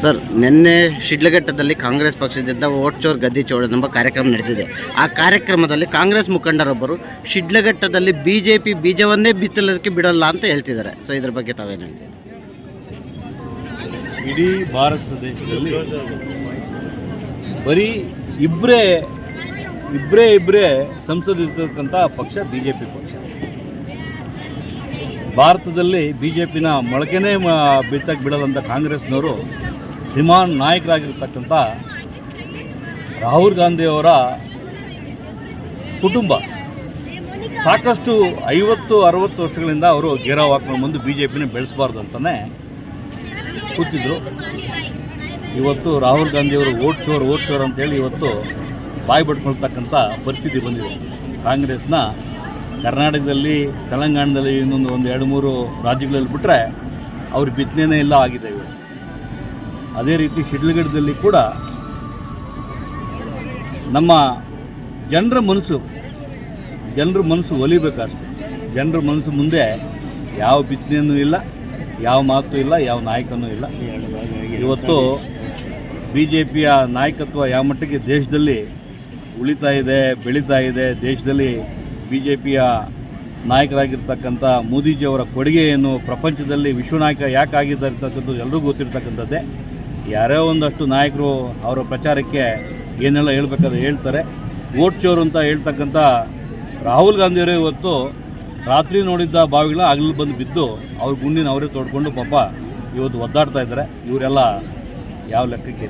Sir, ನಿನ್ನೆ ಶಿಡ್ಲಘಟ್ಟದಲ್ಲಿ ಕಾಂಗ್ರೆಸ್ ಪಕ್ಷದಿಂದ vote ಚೋರ್ ಗದ್ದಿ ಚೋರ್ ಎಂಬ ಕಾರ್ಯಕ್ರಮ ನಡೆದಿದೆ. ಆ ಕಾರ್ಯಕ್ರಮದಲ್ಲಿ ಕಾಂಗ್ರೆಸ್ ಮುಖಂಡರೊಬ್ಬರು ಶಿಡ್ಲಘಟ್ಟದಲ್ಲಿ ಬಿಜೆಪಿ ಬೀಜವನ್ನೇ ಬಿತ್ತಲಿಕ್ಕೆ ಬಿಡಲ್ಲ ಅಂತ ಹೇಳ್ತಿದ್ದಾರೆ. ಸೊ ಇದ್ರ ಬಗ್ಗೆ ತಾವೇನು ಹೇಳ್ತೀವಿ? ಇಡೀ ಭಾರತ ದೇಶದಲ್ಲಿ ಬರೀ ಇಬ್ಬರೇ ಸಂಸದಿರ್ತಕ್ಕಂಥ ಪಕ್ಷ ಬಿಜೆಪಿ ಪಕ್ಷ. ಭಾರತದಲ್ಲಿ ಬಿಜೆಪಿನ ಮೊಳಕೆನೇ ಬಿತ್ತಕ್ಕೆ ಬಿಡದಂಥ ಕಾಂಗ್ರೆಸ್ನವರು ಶ್ರೀಮಾನ್ ನಾಯಕರಾಗಿರ್ತಕ್ಕಂಥ ರಾಹುಲ್ ಗಾಂಧಿಯವರ ಕುಟುಂಬ ಸಾಕಷ್ಟು 50-60 ವರ್ಷಗಳಿಂದ ಅವರು ಘೇರಾವ್ ಹಾಕೊಂಡು ಬಂದು ಬಿ ಜೆ ಪಿನ ಬೆಳೆಸಬಾರ್ದು ಅಂತಲೇ ಕೂತಿದ್ರು. ಇವತ್ತು ರಾಹುಲ್ ಗಾಂಧಿಯವರು ಓಟ್ ಚೋರ್ ಅಂತೇಳಿ ಇವತ್ತು ಬಾಯಿ ಬಿಟ್ಕೊಳ್ತಕ್ಕಂಥ ಪರಿಸ್ಥಿತಿ ಬಂದಿದೆ. ಕಾಂಗ್ರೆಸ್ನ ಕರ್ನಾಟಕದಲ್ಲಿ, ತೆಲಂಗಾಣದಲ್ಲಿ ಇನ್ನೊಂದು 2-3 ರಾಜ್ಯಗಳಲ್ಲಿ ಬಿಟ್ಟರೆ ಅವ್ರ ಬಿತ್ತನೆ ಎಲ್ಲ ಆಗಿದೆ ಇವರು. ಅದೇ ರೀತಿ ಶಿಡ್ಲಘಟ್ಟದಲ್ಲಿ ಕೂಡ ನಮ್ಮ ಜನರ ಮನಸ್ಸು ಒಲಿಬೇಕಷ್ಟೆ. ಜನರ ಮನಸ್ಸು ಮುಂದೆ ಯಾವ ಬಿತ್ತನೆಯೂ ಇಲ್ಲ, ಯಾವ ಮಾತು ಇಲ್ಲ, ಯಾವ ನಾಯಕನೂ ಇಲ್ಲ. ಇವತ್ತು ಬಿ ಜೆ ಪಿಯ ನಾಯಕತ್ವ ಯಾವ ಮಟ್ಟಿಗೆ ದೇಶದಲ್ಲಿ ಉಳಿತಾ ಇದೆ, ಬೆಳೀತಾ ಇದೆ, ದೇಶದಲ್ಲಿ ಬಿ ಜೆ ಪಿಯ ನಾಯಕರಾಗಿರ್ತಕ್ಕಂಥ ಮೋದಿಜಿಯವರ ಕೊಡುಗೆಯನ್ನು ಪ್ರಪಂಚದಲ್ಲಿ ವಿಶ್ವನಾಯಕ ಯಾಕೆ ಆಗಿದ್ದಾರೆ ಅಂತಕ್ಕಂಥದ್ದು ಎಲ್ರಿಗೂ ಗೊತ್ತಿರ್ತಕ್ಕಂಥದ್ದೇ. ಯಾರೋ ಒಂದಷ್ಟು ನಾಯಕರು ಅವರ ಪ್ರಚಾರಕ್ಕೆ ಏನೆಲ್ಲ ಹೇಳ್ಬೇಕಾದ್ರೆ ಹೇಳ್ತಾರೆ. ವೋಟ್ ಚೋರು ಅಂತ ಹೇಳ್ತಕ್ಕಂಥ ರಾಹುಲ್ ಗಾಂಧಿಯವರೇ ಇವತ್ತು ರಾತ್ರಿ ನೋಡಿದ್ದ ಬಾವಿಗಳನ್ನ ಹಗಲು ಬಂದು ಬಿದ್ದು ಅವ್ರ ಗುಂಡಿನ ಅವರೇ ತೋಡ್ಕೊಂಡು ಪಾಪ ಇವತ್ತು ಒದ್ದಾಡ್ತಾ ಇದ್ದಾರೆ. ಇವರೆಲ್ಲ ಯಾವ ಲೆಕ್ಕಕ್ಕೆ